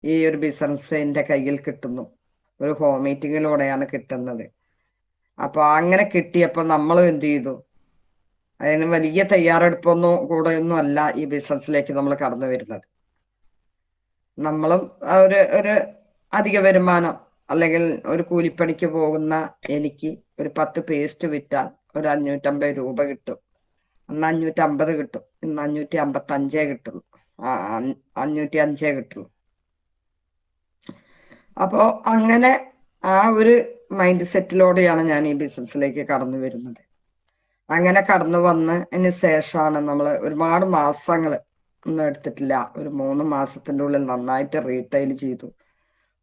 ഈ ഒരു ബിസിനസ് എൻ്റെ കയ്യിൽ കിട്ടുന്നു. ഒരു ഹോം മീറ്റിങ്ങിലൂടെയാണ് കിട്ടുന്നത്. അപ്പൊ അങ്ങനെ കിട്ടിയപ്പോൾ നമ്മളും എന്ത് ചെയ്തു, അതിന് വലിയ തയ്യാറെടുപ്പൊന്നും കൂടെയൊന്നും അല്ല ഈ ബിസിനസ്സിലേക്ക് നമ്മൾ കടന്നു വരുന്നത്. നമ്മളും ഒരു അധിക വരുമാനം, അല്ലെങ്കിൽ ഒരു കൂലിപ്പണിക്ക് പോകുന്ന എനിക്ക് ഒരു 10 പേസ്റ്റ് വിറ്റാൽ ഒരു 550 രൂപ കിട്ടും. അന്ന് 550 കിട്ടും, ഇന്ന് 555 കിട്ടുള്ളൂ, 505 കിട്ടുള്ളൂ. അപ്പോ അങ്ങനെ ആ ഒരു മൈൻഡ് സെറ്റിലൂടെയാണ് ഞാൻ ഈ ബിസിനസ്സിലേക്ക് കടന്നു വരുന്നത്. അങ്ങനെ കടന്നു വന്നതിന് ശേഷമാണ് നമ്മൾ ഒരുപാട് മാസങ്ങൾ ഒന്നും എടുത്തിട്ടില്ല, ഒരു 3 മാസത്തിന്റെ ഉള്ളിൽ നന്നായിട്ട് റീറ്റെയിൽ ചെയ്തു.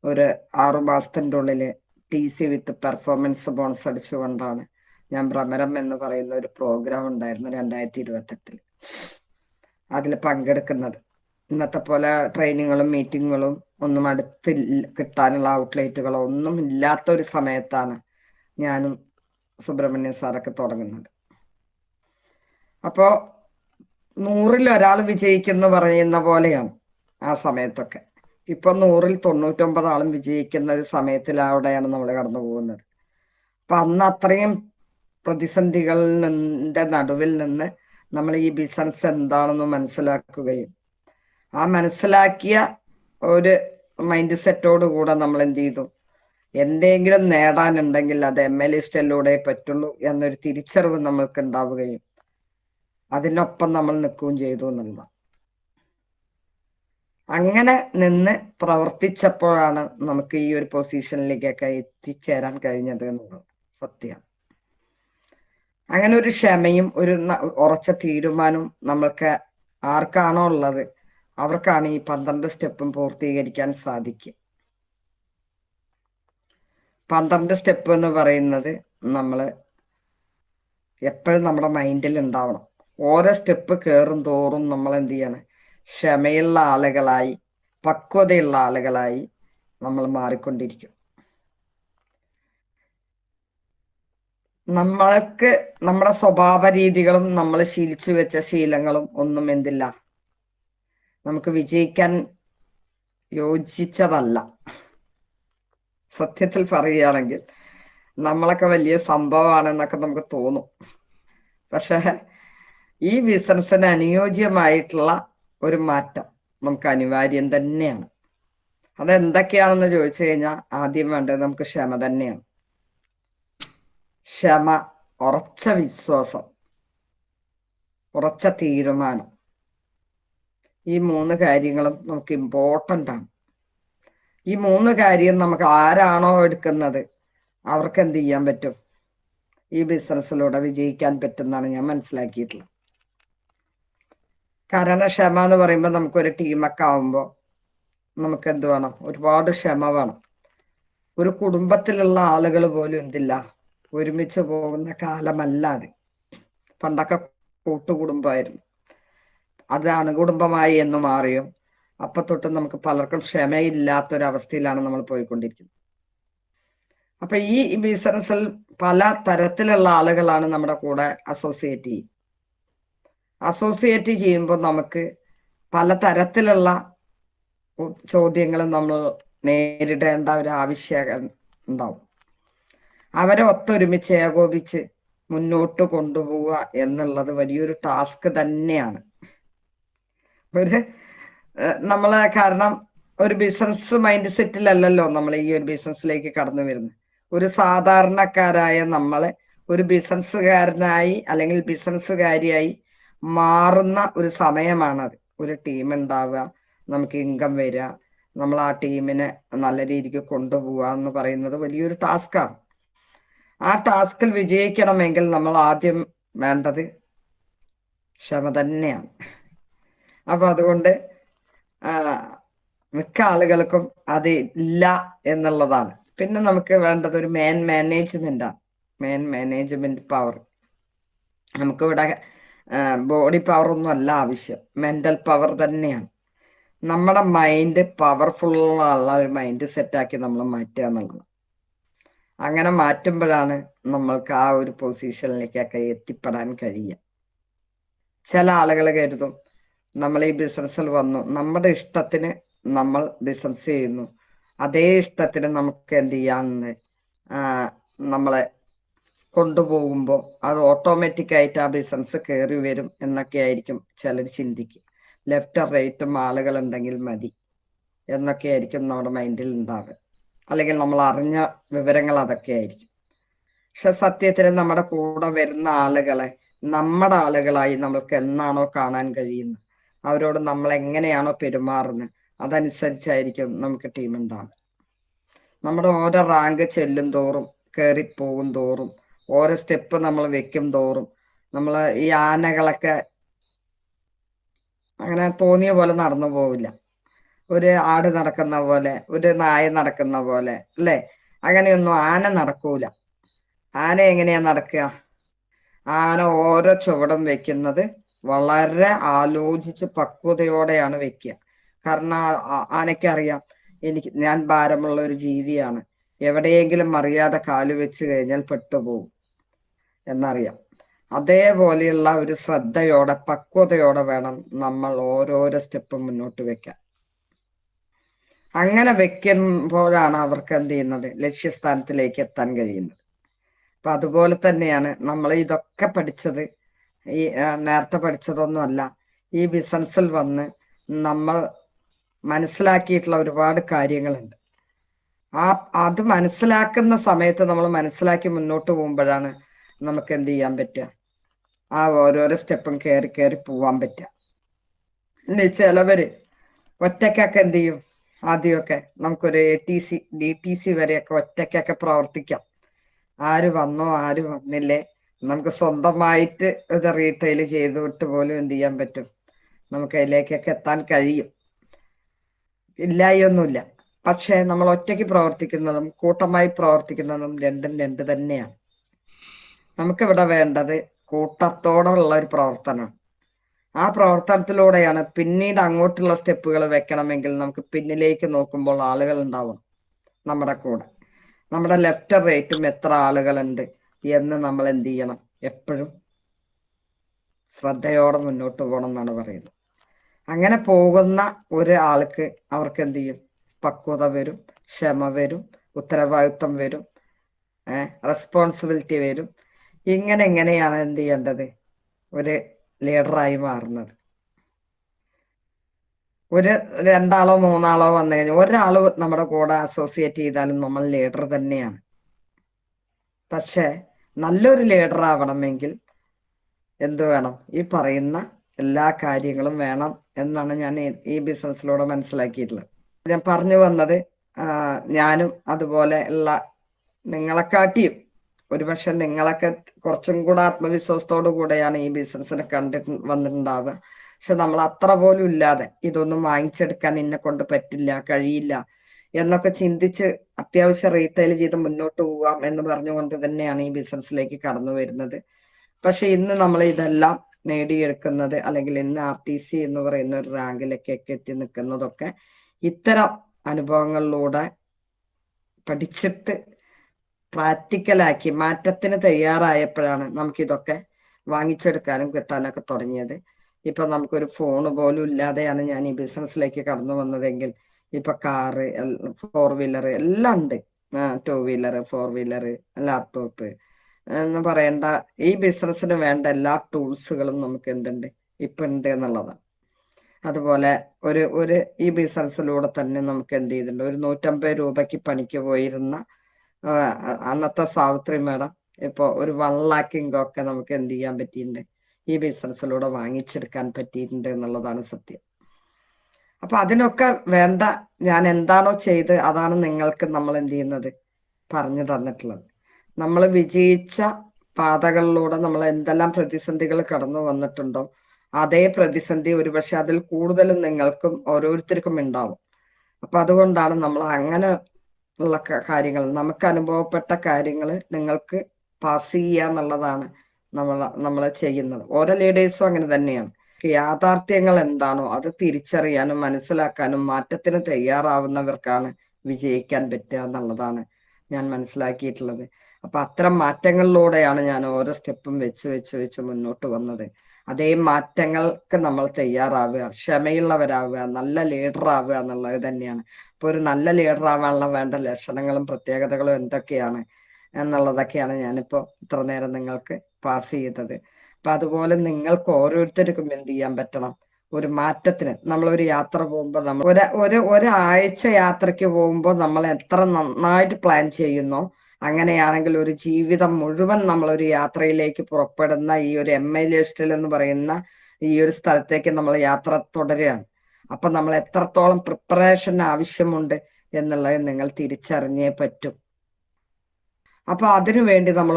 ഒരു 6 മാസത്തിന്റെ ഉള്ളില് TC വിത്ത് പെർഫോമൻസ് ബോണസ് അടിച്ചുകൊണ്ടാണ് ഞാൻ ഭ്രമരം എന്ന് പറയുന്ന ഒരു പ്രോഗ്രാം ഉണ്ടായിരുന്നു 2028 അതിൽ പങ്കെടുക്കുന്നത്. ഇന്നത്തെ പോലെ ട്രെയിനിങ്ങുകളും മീറ്റിങ്ങുകളും ഒന്നും അടുത്ത് കിട്ടാനുള്ള ഔട്ട്ലെറ്റുകളോ ഒന്നും ഇല്ലാത്ത ഒരു സമയത്താണ് ഞാനും സുബ്രഹ്മണ്യൻ സാറൊക്കെ തുടങ്ങുന്നത്. അപ്പോ 100-ൽ ഒരാൾ വിജയിക്കുന്ന പറയുന്ന പോലെയാണ് ആ സമയത്തൊക്കെ. ഇപ്പൊ 100-ൽ 99 ആളും വിജയിക്കുന്ന ഒരു സമയത്തിലൂടെയാണ് നമ്മൾ കടന്നു പോകുന്നത്. അപ്പൊ അന്ന് അത്രയും പ്രതിസന്ധികളുടെ നടുവിൽ നിന്ന് നമ്മൾ ഈ ബിസിനസ് എന്താണെന്ന് മനസ്സിലാക്കുകയും ആ മനസ്സിലാക്കിയ ഒരു മൈൻഡ് സെറ്റോട് കൂടെ നമ്മൾ എന്ത് ചെയ്തു, എന്തെങ്കിലും നേടാനുണ്ടെങ്കിൽ അത് MA ലിസ്റ്റിലൂടെ പറ്റുള്ളൂ എന്നൊരു തിരിച്ചറിവ് നമ്മൾക്ക് ഉണ്ടാവുകയും അതിനൊപ്പം നമ്മൾ നിൽക്കുകയും ചെയ്തു എന്നുള്ളതാണ്. അങ്ങനെ നിന്ന് പ്രവർത്തിച്ചപ്പോഴാണ് നമുക്ക് ഈ ഒരു പൊസിഷനിലേക്കൊക്കെ എത്തിച്ചേരാൻ കഴിഞ്ഞത് എന്നുള്ളത് സത്യമാണ്. അങ്ങനെ ഒരു ക്ഷമയും ഒരു ഉറച്ച തീരുമാനവും നമ്മൾക്ക് ആർക്കാണോ ഉള്ളത് അവർക്കാണ് ഈ 12 സ്റ്റെപ്പും പൂർത്തീകരിക്കാൻ സാധിക്കുക. 12 സ്റ്റെപ്പ് എന്ന് പറയുന്നത് നമ്മൾ എപ്പോഴും നമ്മുടെ മൈൻഡിൽ ഉണ്ടാവണം. ഓരോ സ്റ്റെപ്പ് കയറും തോറും നമ്മൾ എന്ത് ചെയ്യണം, ക്ഷമയുള്ള ആളുകളായി, പക്വതയുള്ള ആളുകളായി നമ്മൾ മാറിക്കൊണ്ടിരിക്കും. നമ്മൾക്ക് നമ്മുടെ സ്വഭാവ രീതികളും നമ്മൾ ശീലിച്ചു വെച്ച ശീലങ്ങളും ഒന്നും എന്തില്ല, നമുക്ക് വിജയിക്കാൻ യോജിച്ചതല്ല. സത്യത്തിൽ പറയുകയാണെങ്കിൽ നമ്മളൊക്കെ വലിയ സംഭവമാണെന്നൊക്കെ നമുക്ക് തോന്നും. പക്ഷെ ഈ ബിസിനസ്സിന് അനുയോജ്യമായിട്ടുള്ള ഒരു മാറ്റം നമുക്ക് അനിവാര്യം തന്നെയാണ്. അതെന്തൊക്കെയാണെന്ന് ചോദിച്ചു കഴിഞ്ഞാൽ ആദ്യം വേണ്ടത് നമുക്ക് ക്ഷമ തന്നെയാണ്. ക്ഷമ, ഉറച്ച വിശ്വാസം, ഉറച്ച തീരുമാനം, ഈ 3 കാര്യങ്ങളും നമുക്ക് ഇമ്പോർട്ടൻ്റ് ആണ്. ഈ 3 കാര്യം നമുക്ക് ആരാണോ എടുക്കുന്നത് അവർക്ക് എന്ത് ചെയ്യാൻ പറ്റും, ഈ ബിസിനസ്സിലൂടെ വിജയിക്കാൻ പറ്റുമെന്നാണ് ഞാൻ മനസ്സിലാക്കിയിട്ടുള്ളത്. കാരണം ക്ഷമ എന്ന് പറയുമ്പോൾ നമുക്കൊരു ടീമൊക്കെ ആവുമ്പോൾ നമുക്ക് എന്ത് വേണം, ഒരുപാട് ക്ഷമ വേണം. ഒരു കുടുംബത്തിലുള്ള ആളുകൾ പോലും എന്തില്ല, ഒരുമിച്ച് പോകുന്ന കാലമല്ല അത്. പണ്ടൊക്കെ കൂട്ടുകുടുംബമായിരുന്നു, അത് അണുകുടുംബമായി എന്ന് മാറിയോ അപ്പൊ തൊട്ട് നമുക്ക് പലർക്കും ക്ഷമയില്ലാത്തൊരവസ്ഥയിലാണ് നമ്മൾ പോയിക്കൊണ്ടിരിക്കുന്നത്. അപ്പൊ ഈ ബിസിനസ്സിൽ പല തരത്തിലുള്ള ആളുകളാണ് നമ്മുടെ കൂടെ അസോസിയേറ്റ് ചെയ്യുമ്പോൾ നമുക്ക് പല തരത്തിലുള്ള ചോദ്യങ്ങൾ നമ്മൾ നേരിടേണ്ട ഒരു ആവശ്യം ഉണ്ടാവും. അവരെ ഒത്തൊരുമിച്ച് ഏകോപിച്ച് മുന്നോട്ട് കൊണ്ടുപോവുക എന്നുള്ളത് വലിയൊരു ടാസ്ക് തന്നെയാണ്. കാരണം ഒരു ബിസിനസ് മൈൻഡ് സെറ്റിലല്ലല്ലോ നമ്മൾ ഈ ഒരു ബിസിനസ്സിലേക്ക് കടന്നു വരുന്നത്. ഒരു സാധാരണക്കാരായ നമ്മളെ ഒരു ബിസിനസ്സുകാരനായി അല്ലെങ്കിൽ ബിസിനസ്സുകാരിയായി മാറുന്ന ഒരു സമയമാണത്. ഒരു ടീം ഉണ്ടാവുക, നമുക്ക് ഇൻകം വരിക, നമ്മൾ ആ ടീമിനെ നല്ല രീതിക്ക് കൊണ്ടുപോവുക എന്ന് പറയുന്നത് വലിയൊരു ടാസ്ക്കാണ്. ആ ടാസ്കിൽ വിജയിക്കണമെങ്കിൽ നമ്മൾ ആദ്യം വേണ്ടത് ക്ഷമ തന്നെയാണ്. അപ്പൊ അതുകൊണ്ട് മിക്ക ആളുകൾക്കും അത് ഇല്ല എന്നുള്ളതാണ്. പിന്നെ നമുക്ക് വേണ്ടത് ഒരു മാനേജ്മെന്റാണ്, മാനേജ്മെന്റ് പവർ. നമുക്കിവിടെ ബോഡി പവർ ഒന്നും അല്ല ആവശ്യം, മെന്റൽ പവർ തന്നെയാണ്. നമ്മുടെ മൈൻഡ് പവർഫുള്ളുള്ള ഒരു മൈൻഡ് സെറ്റാക്കി നമ്മൾ മാറ്റുക എന്നുള്ളത്. അങ്ങനെ മാറ്റുമ്പോഴാണ് നമ്മൾക്ക് ആ ഒരു പൊസിഷനിലേക്കൊക്കെ എത്തിപ്പെടാൻ കഴിയുക. ചില ആളുകൾ കരുതും നമ്മൾ ഈ ബിസിനസ്സിൽ വന്നു, നമ്മുടെ ഇഷ്ടത്തിന് നമ്മൾ ബിസിനസ് ചെയ്യുന്നു, അതേ ഇഷ്ടത്തിന് നമുക്ക് എന്ത് ചെയ്യാമെന്ന് നമ്മളെ കൊണ്ടുപോകുമ്പോൾ അത് ഓട്ടോമാറ്റിക് ആയിട്ട് ആ ബിസിനസ് കയറി വരും എന്നൊക്കെ ആയിരിക്കും ചിലർ ചിന്തിക്കുക. ലെഫ്റ്റ് റൈറ്റും ആളുകൾ ഉണ്ടെങ്കിൽ മതി എന്നൊക്കെ ആയിരിക്കും നമ്മുടെ മൈൻഡിൽ ഉണ്ടാവുക, അല്ലെങ്കിൽ നമ്മൾ അറിഞ്ഞ വിവരങ്ങൾ അതൊക്കെ ആയിരിക്കും. പക്ഷെ സത്യത്തിൽ നമ്മുടെ കൂടെ വരുന്ന ആളുകളെ നമ്മുടെ ആളുകളായി നമ്മൾക്ക് എന്നാണോ കാണാൻ കഴിയുന്നത്, അവരോട് നമ്മൾ എങ്ങനെയാണോ പെരുമാറുന്നത്, അതനുസരിച്ചായിരിക്കും നമുക്ക് ടീം ഉണ്ടാവുക. നമ്മുടെ ഓരോ റാങ്ക് ചെല്ലും തോറും, കയറിപ്പോകും തോറും, ഓരോ സ്റ്റെപ്പ് നമ്മൾ വെക്കും തോറും, നമ്മൾ ഈ ആനകളൊക്കെ അങ്ങനെ തോന്നിയ പോലെ നടന്നു പോവില്ല. ഒരു ആട് നടക്കുന്ന പോലെ, ഒരു നായ നടക്കുന്ന പോലെ, അല്ലേ? അങ്ങനെയൊന്നും ആന നടക്കൂല. ആന എങ്ങനെയാ നടക്കുക? ആന ഓരോ ചുവടും വെക്കുന്നത് വളരെ ആലോചിച്ച് പക്വതയോടെയാണ് വെക്കുക. കാരണം ആനയ്ക്കറിയാം, ഞാൻ ഭാരമുള്ള ഒരു ജീവിയാണ്, എവിടെയെങ്കിലും അറിയാതെ കാല് വെച്ച് കഴിഞ്ഞാൽ പെട്ടുപോകും എന്നറിയാം. അതേപോലെയുള്ള ഒരു ശ്രദ്ധയോടെ പക്വതയോടെ വേണം നമ്മൾ ഓരോരോ സ്റ്റെപ്പും മുന്നോട്ട് വെക്കാൻ. അങ്ങനെ വെക്കുമ്പോഴാണ് അവർക്ക് എന്ത് ചെയ്യുന്നത്, ലക്ഷ്യസ്ഥാനത്തിലേക്ക് എത്താൻ കഴിയുന്നത്. അപ്പൊ അതുപോലെ തന്നെയാണ് നമ്മൾ ഇതൊക്കെ പഠിച്ചത്. ഈ നേരത്തെ പഠിച്ചതൊന്നുമല്ല, ഈ ബിസിനസ്സിൽ വന്ന് നമ്മൾ മനസ്സിലാക്കിയിട്ടുള്ള ഒരുപാട് കാര്യങ്ങളുണ്ട്. അത് മനസ്സിലാക്കുന്ന സമയത്ത് നമ്മൾ മനസ്സിലാക്കി മുന്നോട്ട് പോകുമ്പോഴാണ് നമുക്ക് എന്ത് ചെയ്യാൻ പറ്റുക, ആ ഓരോരോ സ്റ്റെപ്പും കയറി കയറി പോവാൻ പറ്റുക. ഇനി ചിലവര് ഒറ്റയ്ക്കൊക്കെ എന്ത് ചെയ്യും, ആദ്യമൊക്കെ നമുക്കൊരു ATC DTC വരെയൊക്കെ ഒറ്റയ്ക്കൊക്കെ പ്രവർത്തിക്കാം. ആര് വന്നോ ആര് വന്നില്ലേ, നമുക്ക് സ്വന്തമായിട്ട് ഇത് റീറ്റെയിൽ ചെയ്തിട്ട് പോലും എന്ത് ചെയ്യാൻ പറ്റും, നമുക്ക് അതിലേക്കൊക്കെ എത്താൻ കഴിയും, ഇല്ലായൊന്നുമില്ല. പക്ഷെ നമ്മൾ ഒറ്റയ്ക്ക് പ്രവർത്തിക്കുന്നതും കൂട്ടമായി പ്രവർത്തിക്കുന്നതും രണ്ടും രണ്ട് തന്നെയാണ്. നമുക്കിവിടെ വേണ്ടത് കൂട്ടത്തോടുള്ള ഒരു പ്രവർത്തനമാണ്. ആ പ്രവർത്തനത്തിലൂടെയാണ് പിന്നീട് അങ്ങോട്ടുള്ള സ്റ്റെപ്പുകൾ വെക്കണമെങ്കിൽ നമുക്ക് പിന്നിലേക്ക് നോക്കുമ്പോൾ ആളുകൾ ഉണ്ടാവണം നമ്മുടെ കൂടെ. നമ്മുടെ ലെഫ്റ്റ് റൈറ്റും എത്ര ആളുകളുണ്ട് എന്ന് നമ്മൾ എന്ത് ചെയ്യണം, എപ്പോഴും ശ്രദ്ധയോടെ മുന്നോട്ട് പോകണം എന്നാണ് പറയുന്നത്. അങ്ങനെ പോകുന്ന ഒരാൾക്ക് അവർക്ക് എന്ത് ചെയ്യും, പക്വത വരും, ക്ഷമ വരും, ഉത്തരവാദിത്വം വരും, റെസ്പോൺസിബിലിറ്റി വരും. ഇങ്ങനെയാണ് എന്ത് ചെയ്യേണ്ടത്, ഒരു ലീഡറായി മാറുന്നത്. ഒരു 2 ആളോ 3 ആളോ വന്നു കഴിഞ്ഞാൽ ഒരാൾ നമ്മുടെ കൂടെ അസോസിയേറ്റ് ചെയ്താലും നമ്മൾ ലീഡർ തന്നെയാണ്. പക്ഷെ നല്ലൊരു ലീഡർ ആവണമെങ്കിൽ എന്ത് വേണം, ഈ പറയുന്ന എല്ലാ കാര്യങ്ങളും വേണം എന്നാണ് ഞാൻ ഈ ബിസിനസ്സിലൂടെ മനസ്സിലാക്കിയിട്ടുള്ളത്. ഞാൻ പറഞ്ഞു വന്നത്, ഞാനും അതുപോലെ ഉള്ള നിങ്ങളെക്കാട്ടിയും ഒരുപക്ഷെ നിങ്ങളൊക്കെ കുറച്ചും കൂടെ ആത്മവിശ്വാസത്തോടു കൂടെയാണ് ഈ ബിസിനസ്സിനെ വന്നിട്ടുണ്ടാവുക. പക്ഷെ നമ്മൾ അത്ര പോലും ഇല്ലാതെ ഇതൊന്നും വാങ്ങിച്ചെടുക്കാൻ എന്നെ കൊണ്ട് പറ്റില്ല, കഴിയില്ല എന്നൊക്കെ ചിന്തിച്ച് അത്യാവശ്യം റീറ്റെയിൽ ചെയ്ത് മുന്നോട്ട് പോവാം എന്ന് പറഞ്ഞുകൊണ്ട് തന്നെയാണ് ഈ ബിസിനസ്സിലേക്ക് കടന്നു വരുന്നത്. പക്ഷെ ഇന്ന് നമ്മൾ ഇതെല്ലാം നേടിയെടുക്കുന്നത്, അല്ലെങ്കിൽ ഇന്ന് RTC എന്ന് പറയുന്ന ഒരു റാങ്കിലേക്കൊക്കെ എത്തി നിൽക്കുന്നതൊക്കെ ഇത്തരം അനുഭവങ്ങളിലൂടെ പഠിച്ചിട്ട് പ്രാക്ടിക്കലാക്കി മാറ്റത്തിന് തയ്യാറായപ്പോഴാണ് നമുക്കിതൊക്കെ വാങ്ങിച്ചെടുക്കാനും കിട്ടാനൊക്കെ തുടങ്ങിയത്. ഇപ്പൊ നമുക്കൊരു ഫോൺ പോലും ഇല്ലാതെയാണ് ഞാൻ ഈ ബിസിനസ്സിലേക്ക് കടന്നു വന്നതെങ്കിൽ ഇപ്പൊ കാറ്, 4 വീലർ എല്ലാം ഉണ്ട്, 2 വീലർ 4 വീലർ ലാപ്ടോപ്പ് എന്ന് പറയേണ്ട, ഈ ബിസിനസ്സിന് വേണ്ട എല്ലാ ടൂൾസുകളും നമുക്ക് എന്തുണ്ട്, ഇപ്പൊ ഉണ്ട് എന്നുള്ളതാണ്. അതുപോലെ ഒരു ഈ ബിസിനസ്സിലൂടെ തന്നെ നമുക്ക് എന്ത് ചെയ്തിട്ടുണ്ട്, ഒരു 150 രൂപയ്ക്ക് പണിക്ക് പോയിരുന്ന അന്നത്തെ സാവിത്രി മേഡം ഇപ്പൊ ഒരു 1 lakh ഇങ്കൊക്കെ നമുക്ക് എന്ത് ചെയ്യാൻ പറ്റിയിട്ടുണ്ട്, ഈ ബിസിനസ്സിലൂടെ വാങ്ങിച്ചെടുക്കാൻ പറ്റിയിട്ടുണ്ട് എന്നുള്ളതാണ് സത്യം. അപ്പൊ അതിനൊക്കെ വേണ്ട ഞാൻ എന്താണോ ചെയ്ത് അതാണ് നിങ്ങൾക്ക് നമ്മൾ എന്ത് ചെയ്യുന്നത്, പറഞ്ഞു തന്നിട്ടുള്ളത്. നമ്മൾ വിജയിച്ച പാതകളിലൂടെ നമ്മൾ എന്തെല്ലാം പ്രതിസന്ധികൾ കടന്നു വന്നിട്ടുണ്ടോ, അതേ പ്രതിസന്ധി ഒരുപക്ഷെ അതിൽ കൂടുതലും നിങ്ങൾക്കും ഓരോരുത്തർക്കും ഉണ്ടാവും. അപ്പൊ അതുകൊണ്ടാണ് നമ്മൾ അങ്ങനെ ഉള്ള കാര്യങ്ങൾ, നമുക്ക് അനുഭവപ്പെട്ട കാര്യങ്ങൾ നിങ്ങൾക്ക് പാസ് ചെയ്യുക എന്നുള്ളതാണ് നമ്മൾ ചെയ്യുന്നത്. ഓരോ ലീഡേഴ്സും അങ്ങനെ തന്നെയാണ്. യാഥാർത്ഥ്യങ്ങൾ എന്താണോ അത് തിരിച്ചറിയാനും മനസ്സിലാക്കാനും മാറ്റത്തിന് തയ്യാറാവുന്നവർക്കാണ് വിജയിക്കാൻ പറ്റുക എന്നുള്ളതാണ് ഞാൻ മനസ്സിലാക്കിയിട്ടുള്ളത്. അപ്പൊ അത്തരം മാറ്റങ്ങളിലൂടെയാണ് ഞാൻ ഓരോ സ്റ്റെപ്പും വെച്ച് മുന്നോട്ട് വന്നത്. അതേ മാറ്റങ്ങൾക്ക് നമ്മൾ തയ്യാറാവുക, ക്ഷമയുള്ളവരാവുക, നല്ല ലീഡർ ആവുക എന്നുള്ളത് തന്നെയാണ്. ഇപ്പൊ ഒരു നല്ല ലീഡർ ആവാനുള്ള വേണ്ട ലക്ഷണങ്ങളും പ്രത്യേകതകളും എന്തൊക്കെയാണ് എന്നുള്ളതൊക്കെയാണ് ഞാനിപ്പോ ഇത്ര നേരം നിങ്ങൾക്ക് പാസ് ചെയ്തത്. അപ്പൊ അതുപോലെ നിങ്ങൾക്ക് ഓരോരുത്തർക്കും എന്ത് ചെയ്യാൻ പറ്റണം, ഒരു മാറ്റത്തിന് നമ്മളൊരു യാത്ര പോകുമ്പോൾ നമ്മൾ ഒരാഴ്ച യാത്രയ്ക്ക് പോകുമ്പോൾ നമ്മൾ എത്ര നന്നായിട്ട് പ്ലാൻ ചെയ്യുന്നോ, അങ്ങനെയാണെങ്കിൽ ഒരു ജീവിതം മുഴുവൻ നമ്മളൊരു യാത്രയിലേക്ക് പുറപ്പെടുന്ന ഈ ഒരു MI ലിസ്റ്റിൽ എന്ന് പറയുന്ന ഈ ഒരു സ്ഥലത്തേക്ക് നമ്മൾ യാത്ര തുടരുകയാണ്. അപ്പൊ നമ്മൾ എത്രത്തോളം പ്രിപ്പറേഷൻ ആവശ്യമുണ്ട് എന്നുള്ളത് നിങ്ങൾ തിരിച്ചറിഞ്ഞേ പറ്റും. അപ്പൊ അതിനു വേണ്ടി നമ്മൾ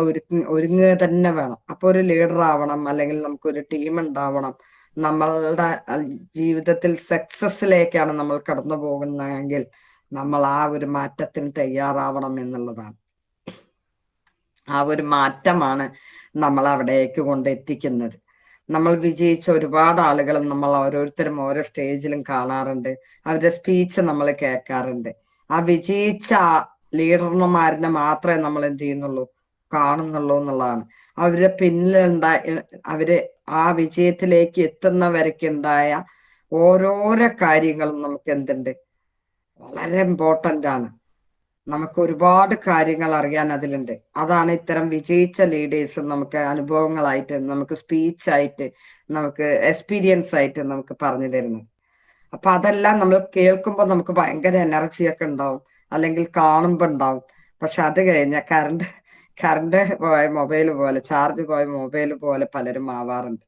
ഒരുങ്ങുക തന്നെ വേണം. അപ്പൊ ഒരു ലീഡർ ആവണം, അല്ലെങ്കിൽ നമുക്കൊരു ടീം ഉണ്ടാവണം. നമ്മളുടെ ജീവിതത്തിൽ സക്സസിലേക്കാണ് നമ്മൾ കടന്നു പോകുന്നതെങ്കിൽ നമ്മൾ ആ ഒരു മാറ്റത്തിന് തയ്യാറാവണം എന്നുള്ളതാണ്. ആ ഒരു മാറ്റമാണ് നമ്മൾ അവിടേക്ക് കൊണ്ടെത്തിക്കുന്നത്. നമ്മൾ വിജയിച്ച ഒരുപാട് ആളുകളും നമ്മൾ ഓരോരുത്തരും ഓരോ സ്റ്റേജിലും കാണാറുണ്ട്. അവരുടെ സ്പീച്ച് നമ്മൾ കേൾക്കാറുണ്ട്. ആ വിജയിച്ച ലീഡർമാരിനെ മാത്രമേ നമ്മൾ എന്ത് ചെയ്യുന്നുള്ളൂ, കാണുന്നുള്ളൂ എന്നുള്ളതാണ്. അവരുടെ അവര് ആ വിജയത്തിലേക്ക് എത്തുന്നവരൊക്കെയുണ്ടായ ഓരോരോ കാര്യങ്ങളും നമുക്ക് എന്തുണ്ട്, വളരെ ഇമ്പോർട്ടൻ്റ് ആണ്. നമുക്ക് ഒരുപാട് കാര്യങ്ങൾ അറിയാൻ അതിലുണ്ട്. അതാണ് ഇത്തരം വിജയിച്ച ലീഡേഴ്സ് നമുക്ക് അനുഭവങ്ങളായിട്ട്, നമുക്ക് സ്പീച്ചായിട്ട്, നമുക്ക് എക്സ്പീരിയൻസ് ആയിട്ട് നമുക്ക് പറഞ്ഞു തരുന്നത്. അപ്പൊ അതെല്ലാം നമ്മൾ കേൾക്കുമ്പോൾ നമുക്ക് ഭയങ്കര എനർജിയൊക്കെ ഉണ്ടാവും, അല്ലെങ്കിൽ കാണുമ്പോൾ ഉണ്ടാവും. പക്ഷെ അത് കഴിഞ്ഞാൽ കറണ്ട് പോയ മൊബൈൽ പോലെ, ചാർജ് പോയ മൊബൈൽ പോലെ പലരും ആവാറുണ്ട്.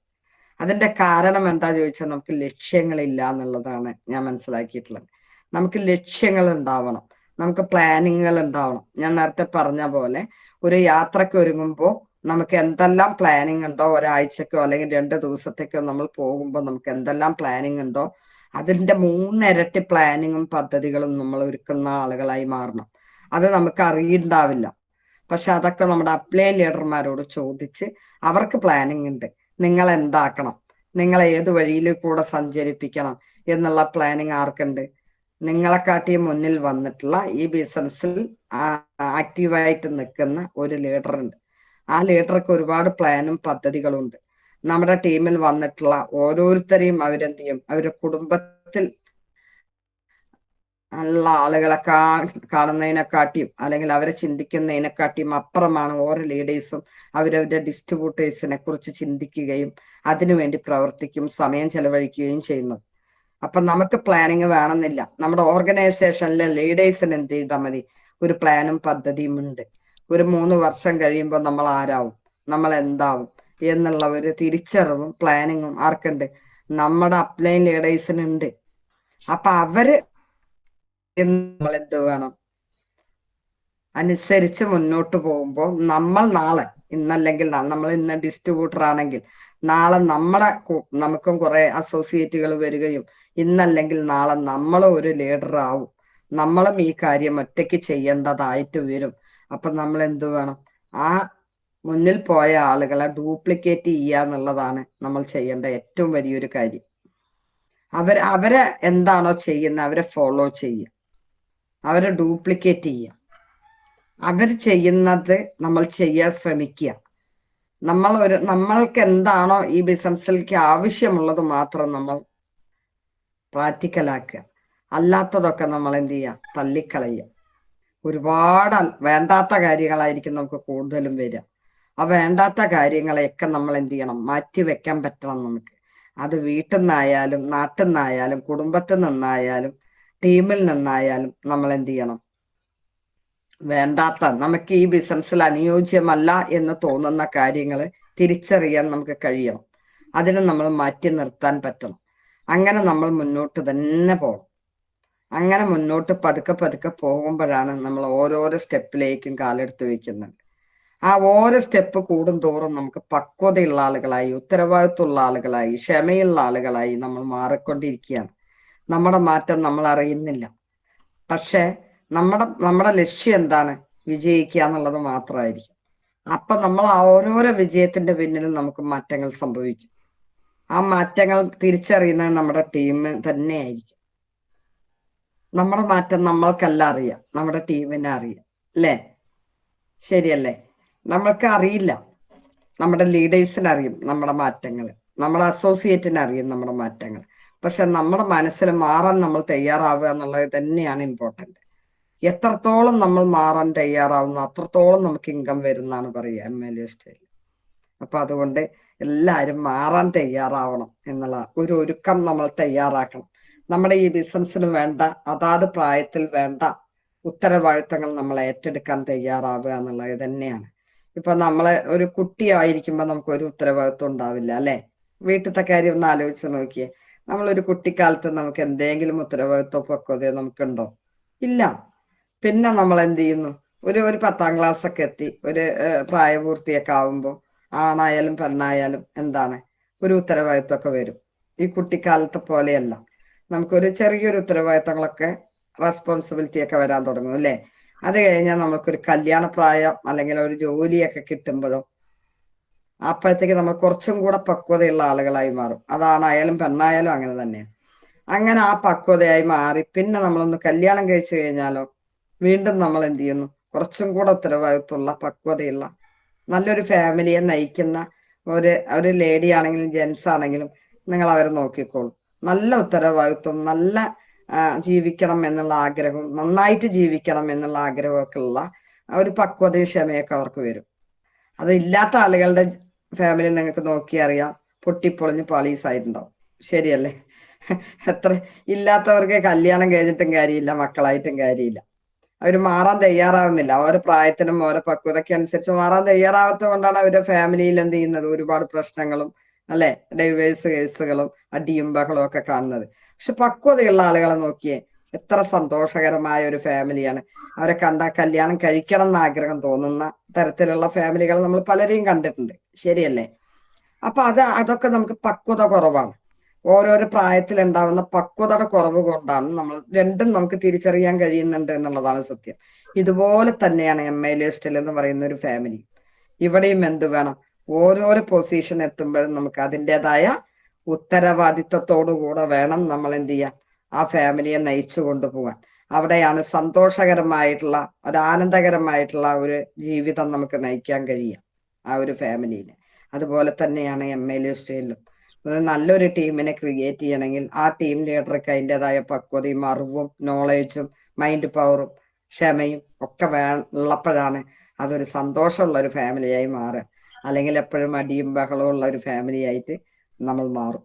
അതിന്റെ കാരണം എന്താ ചോദിച്ചാൽ നമുക്ക് ലക്ഷ്യങ്ങളില്ല എന്നുള്ളതാണ് ഞാൻ മനസ്സിലാക്കിയിട്ടുള്ളത്. നമുക്ക് ലക്ഷ്യങ്ങൾ ഉണ്ടാവണം, നമുക്ക് പ്ലാനിങ്ങുകൾ ഉണ്ടാവണം. ഞാൻ നേരത്തെ പറഞ്ഞ പോലെ ഒരു യാത്രയ്ക്ക് ഒരുങ്ങുമ്പോൾ നമുക്ക് എന്തെല്ലാം പ്ലാനിങ് ഉണ്ടോ, ഒരാഴ്ചക്കോ അല്ലെങ്കിൽ 2 ദിവസത്തേക്കോ നമ്മൾ പോകുമ്പോൾ നമുക്ക് എന്തെല്ലാം പ്ലാനിങ് ഉണ്ടോ, അതിന്റെ 3 ഇരട്ടി പ്ലാനിങ്ങും പദ്ധതികളും നമ്മൾ ഒരുക്കുന്ന ആളുകളായി മാറണം. അത് നമുക്ക് അറിയുണ്ടാവില്ല. പക്ഷെ അതൊക്കെ നമ്മുടെ അപ്ലൈൻ ലീഡർമാരോട് ചോദിച്ച്, അവർക്ക് പ്ലാനിങ് ഉണ്ട്, നിങ്ങൾ എന്താക്കണം, നിങ്ങളെ ഏത് വഴിയിൽ കൂടെ സഞ്ചരിപ്പിക്കണം എന്നുള്ള പ്ലാനിങ് ആർക്കുണ്ട്? നിങ്ങളെക്കാട്ടി മുന്നിൽ വന്നിട്ടുള്ള ഈ ബിസിനസ്സിൽ ആക്റ്റീവായിട്ട് നിൽക്കുന്ന ഒരു ലീഡർ ഉണ്ട്. ആ ലീഡർക്ക് ഒരുപാട് പ്ലാനും പദ്ധതികളും ഉണ്ട്. നമ്മുടെ ടീമിൽ വന്നിട്ടുള്ള ഓരോരുത്തരെയും അവരെന്ത് ചെയ്യും, അവരുടെ കുടുംബത്തിൽ നല്ല ആളുകളെ കാണുന്നതിനെക്കാട്ടിയും അല്ലെങ്കിൽ അവരെ ചിന്തിക്കുന്നതിനെക്കാട്ടിയും അപ്പുറമാണ് ഓരോ ലീഡേഴ്സും അവരവരുടെ ഡിസ്ട്രിബ്യൂട്ടേഴ്സിനെ കുറിച്ച് ചിന്തിക്കുകയും അതിനുവേണ്ടി പ്രവർത്തിക്കും, സമയം ചെലവഴിക്കുകയും ചെയ്യുന്നത്. അപ്പൊ നമുക്ക് പ്ലാനിങ് വേണമെന്നില്ല. നമ്മുടെ ഓർഗനൈസേഷനിലെ ലീഡേഴ്സിന് എന്ത് ചെയ്താൽ മതി, ഒരു പ്ലാനും പദ്ധതിയും ഉണ്ട്. ഒരു 3 വർഷം കഴിയുമ്പോൾ നമ്മൾ ആരാവും, നമ്മൾ എന്താവും എന്നുള്ള ഒരു തിരിച്ചറിവും പ്ലാനിങ്ങും ആർക്കുണ്ട്, നമ്മുടെ അപ്ലൈൻ ലീഡേഴ്സിനുണ്ട്. അപ്പൊ അവര് നമ്മൾ എന്ത് വേണം, അനുസരിച്ച് മുന്നോട്ട് പോകുമ്പോൾ നമ്മൾ നാളെ, ഇന്നല്ലെങ്കിൽ നമ്മൾ ഇന്ന് ഡിസ്ട്രിബ്യൂട്ടർ ആണെങ്കിൽ നാളെ നമുക്കും കുറെ അസോസിയേറ്റുകൾ വരികയും ഇന്നല്ലെങ്കിൽ നാളെ നമ്മൾ ഒരു ലീഡർ ആവും, നമ്മളും ഈ കാര്യം ഒറ്റയ്ക്ക് ചെയ്യേണ്ടതായിട്ട് വരും. അപ്പൊ നമ്മൾ എന്ത് വേണം, ആ മുന്നിൽ പോയ ആളുകളെ ഡ്യൂപ്ലിക്കേറ്റ് ചെയ്യുക എന്നുള്ളതാണ് നമ്മൾ ചെയ്യേണ്ട ഏറ്റവും വലിയൊരു കാര്യം. അവരെ എന്താണോ ചെയ്യുന്നത് അവരെ ഫോളോ ചെയ്യുക, അവരെ ഡ്യൂപ്ലിക്കേറ്റ് ചെയ്യുക. അവർ ചെയ്യുന്നത് നമ്മൾ ചെയ്യാൻ ശ്രമിക്കുക. നമ്മൾക്ക് എന്താണോ ഈ ബിസിനസ്സിലേക്ക് ആവശ്യമുള്ളത് മാത്രം നമ്മൾ പ്രാക്ടിക്കലാക്കുക. അല്ലാത്തതൊക്കെ നമ്മൾ എന്ത് ചെയ്യുക, തള്ളിക്കളയുക. ഒരുപാട് വേണ്ടാത്ത കാര്യങ്ങളായിരിക്കും നമുക്ക് കൂടുതലും വരിക. ആ വേണ്ടാത്ത കാര്യങ്ങളെയൊക്കെ നമ്മൾ എന്ത് ചെയ്യണം, മാറ്റി വെക്കാൻ പറ്റണം നമുക്ക്. അത് വീട്ടിൽ നിന്നായാലും നാട്ടിൽ നിന്നായാലും കുടുംബത്തിൽ നിന്നായാലും ടീമിൽ നിന്നായാലും നമ്മൾ എന്ത് ചെയ്യണം, വേണ്ടാത്ത നമുക്ക് ഈ ബിസിനസ്സിൽ അനുയോജ്യമല്ല എന്ന് തോന്നുന്ന കാര്യങ്ങൾ തിരിച്ചറിയാൻ നമുക്ക് കഴിയണം. അതിനെ നമ്മൾ മാറ്റി നിർത്താൻ പറ്റണം. അങ്ങനെ നമ്മൾ മുന്നോട്ട് തന്നെ പോകണം. അങ്ങനെ മുന്നോട്ട് പതുക്കെ പതുക്കെ പോകുമ്പോഴാണ് നമ്മൾ ഓരോരോ സ്റ്റെപ്പിലേക്കും കാലെടുത്ത് വെക്കുന്നത്. ആ ഓരോ സ്റ്റെപ്പ് കൂടും തോറും നമുക്ക് പക്വതയുള്ള ആളുകളായി, ഉത്തരവാദിത്വമുള്ള ആളുകളായി, ക്ഷമയുള്ള ആളുകളായി നമ്മൾ മാറിക്കൊണ്ടിരിക്കുകയാണ്. നമ്മുടെ മാറ്റം നമ്മൾ അറിയുന്നില്ല. പക്ഷെ നമ്മുടെ ലക്ഷ്യം എന്താണ്, വിജയിക്കുക എന്നുള്ളത് മാത്രമായിരിക്കും. അപ്പൊ നമ്മൾ ആ ഓരോരോ വിജയത്തിന്റെ പിന്നിലും നമുക്ക് മാറ്റങ്ങൾ സംഭവിക്കും. ആ മാറ്റങ്ങൾ തിരിച്ചറിയുന്നത് നമ്മുടെ ടീം തന്നെയായിരിക്കും. നമ്മുടെ മാറ്റം നമ്മൾക്കല്ല അറിയാം, നമ്മുടെ ടീമിനെ അറിയാം, അല്ലേ? ശരിയല്ലേ? നമ്മൾക്ക് അറിയില്ല, നമ്മുടെ ലീഡേഴ്സിന് അറിയും നമ്മുടെ മാറ്റങ്ങൾ. നമ്മുടെ അസോസിയേറ്റിന് അറിയും നമ്മുടെ മാറ്റങ്ങൾ. പക്ഷെ നമ്മുടെ മനസ്സിൽ മാറാൻ നമ്മൾ തയ്യാറാവുക എന്നുള്ളത് തന്നെയാണ് ഇമ്പോർട്ടന്റ്. എത്രത്തോളം നമ്മൾ മാറാൻ തയ്യാറാവുന്നു അത്രത്തോളം നമുക്ക് ഇൻകം വരുന്നാണ് പറയുക MLA സ്റ്റൈൽ. അപ്പൊ അതുകൊണ്ട് എല്ലാവരും മാറാൻ തയ്യാറാവണം എന്നുള്ള ഒരു ഒരുക്കം നമ്മൾ തയ്യാറാക്കണം. നമ്മുടെ ഈ ബിസിനസ്സിന് വേണ്ട അതാത് പ്രായത്തിൽ വേണ്ട ഉത്തരവാദിത്തങ്ങൾ നമ്മൾ ഏറ്റെടുക്കാൻ തയ്യാറാവുക എന്നുള്ളത് തന്നെയാണ്. ഇപ്പൊ നമ്മള് ഒരു കുട്ടിയായിരിക്കുമ്പോ നമുക്ക് ഒരു ഉത്തരവാദിത്വം ഉണ്ടാവില്ല അല്ലെ. വീട്ടിലത്തെ കാര്യം ഒന്ന് ആലോചിച്ച് നോക്കിയേ. നമ്മളൊരു കുട്ടിക്കാലത്ത് നമുക്ക് എന്തെങ്കിലും ഉത്തരവാദിത്വം പക്വതയോ നമുക്കുണ്ടോ? ഇല്ല. പിന്നെ നമ്മൾ എന്ത് ചെയ്യുന്നു? ഒരു 10ാം ക്ലാസ് ഒക്കെ എത്തി ഒരു പ്രായപൂർത്തിയൊക്കെ ആവുമ്പോൾ ആണായാലും പെണ്ണായാലും എന്താണ് ഒരു ഉത്തരവാദിത്വമൊക്കെ വരും. ഈ കുട്ടിക്കാലത്തെ പോലെയല്ല. നമുക്കൊരു ചെറിയൊരു ഉത്തരവാദിത്തങ്ങളൊക്കെ റെസ്പോൺസിബിലിറ്റി ഒക്കെ വരാൻ തുടങ്ങും അല്ലേ. അത് കഴിഞ്ഞാൽ നമുക്കൊരു കല്യാണ പ്രായം അല്ലെങ്കിൽ ഒരു ജോലിയൊക്കെ കിട്ടുമ്പോഴോ അപ്പോഴത്തേക്ക് നമ്മൾ കുറച്ചും കൂടെ പക്വതയുള്ള ആളുകളായി മാറും. അതാണായാലും പെണ്ണായാലും അങ്ങനെ തന്നെയാണ്. അങ്ങനെ ആ പക്വതയായി മാറി പിന്നെ നമ്മളൊന്ന് കല്യാണം കഴിച്ചു കഴിഞ്ഞാലോ വീണ്ടും നമ്മൾ എന്ത് ചെയ്യുന്നു? കുറച്ചും കൂടെ ഉത്തരവാദിത്വമുള്ള പക്വതയുള്ള നല്ലൊരു ഫാമിലിയെ നയിക്കുന്ന ഒരു ലേഡി ആണെങ്കിലും ജെൻസ് ആണെങ്കിലും നിങ്ങൾ അവരെ നോക്കിക്കോളൂ. നല്ല ഉത്തരവാദിത്വം, നല്ല ജീവിക്കണം എന്നുള്ള ആഗ്രഹവും നന്നായിട്ട് ജീവിക്കണം എന്നുള്ള ആഗ്രഹമൊക്കെ ഉള്ള ഒരു പക്വതയും ക്ഷമയൊക്കെ അവർക്ക് വരും. അത് ഇല്ലാത്ത ആളുകളുടെ ഫാമിലി നിങ്ങൾക്ക് നോക്കിയറിയാം, പൊട്ടിപ്പൊളിഞ്ഞ് പാളീസായിട്ടുണ്ടാവും. ശരിയല്ലേ? എത്ര ഇല്ലാത്തവർക്ക് കല്യാണം കഴിഞ്ഞിട്ടും കാര്യമില്ല, മക്കളായിട്ടും കാര്യമില്ല. അവർ മാറാൻ തയ്യാറാവുന്നില്ല. ഓരോ പ്രായത്തിനും ഓരോ പക്വതയ്ക്ക് അനുസരിച്ച് മാറാൻ തയ്യാറാവാത്തത് കൊണ്ടാണ് അവരുടെ ഫാമിലിയിൽ എന്ത് ചെയ്യുന്നത്? ഒരുപാട് പ്രശ്നങ്ങളും അല്ലെ, ഡൈവേഴ്സ് കേസുകളും അടിയും ബഹളവും ഒക്കെ കാണുന്നത്. പക്ഷെ പക്വതയുള്ള ആളുകളെ നോക്കിയേ, എത്ര സന്തോഷകരമായ ഒരു ഫാമിലിയാണ്. അവരെ കണ്ട കല്യാണം കഴിക്കണം എന്ന് ആഗ്രഹം തോന്നുന്ന തരത്തിലുള്ള ഫാമിലികൾ നമ്മൾ പലരെയും കണ്ടിട്ടുണ്ട്. ശരിയല്ലേ? അപ്പൊ അതൊക്കെ നമുക്ക് പക്വത കുറവാണ്. ഓരോരോ പ്രായത്തിൽ ഉണ്ടാവുന്ന പക്വതയുടെ കുറവ് കൊണ്ടാണ് നമ്മൾ രണ്ടും നമുക്ക് തിരിച്ചറിയാൻ കഴിയുന്നുണ്ട് എന്നുള്ളതാണ് സത്യം. ഇതുപോലെ തന്നെയാണ് MLA സ്റ്റൈൽ എന്ന് പറയുന്ന ഒരു ഫാമിലി. ഇവിടെയും എന്ത് വേണം? ഓരോരോ പൊസിഷൻ എത്തുമ്പോഴും നമുക്ക് അതിൻ്റെതായ ഉത്തരവാദിത്വത്തോടുകൂടെ വേണം നമ്മൾ എന്ത് ചെയ്യാൻ, ആ ഫാമിലിയെ നയിച്ചു കൊണ്ടുപോകാൻ. അവിടെയാണ് സന്തോഷകരമായിട്ടുള്ള ആനന്ദകരമായിട്ടുള്ള ഒരു ജീവിതം നമുക്ക് നയിക്കാൻ കഴിയുക ആ ഒരു ഫാമിലിയിൽ. അതുപോലെ തന്നെയാണ് MLA സ്റ്റൈലിലും. നല്ലൊരു ടീമിനെ ക്രിയേറ്റ് ചെയ്യണമെങ്കിൽ ആ ടീം ലീഡർക്ക് അതിൻ്റെതായ പക്വതയും അറിവും നോളേജും മൈൻഡ് പവറും ക്ഷമയും ഒക്കെ ഉള്ളപ്പോഴാണ് അതൊരു സന്തോഷമുള്ള ഒരു ഫാമിലിയായി മാറുക. അല്ലെങ്കിൽ എപ്പോഴും അടിയും ബഹളവും ഉള്ള ഒരു ഫാമിലി ആയിട്ട് നമ്മൾ മാറും.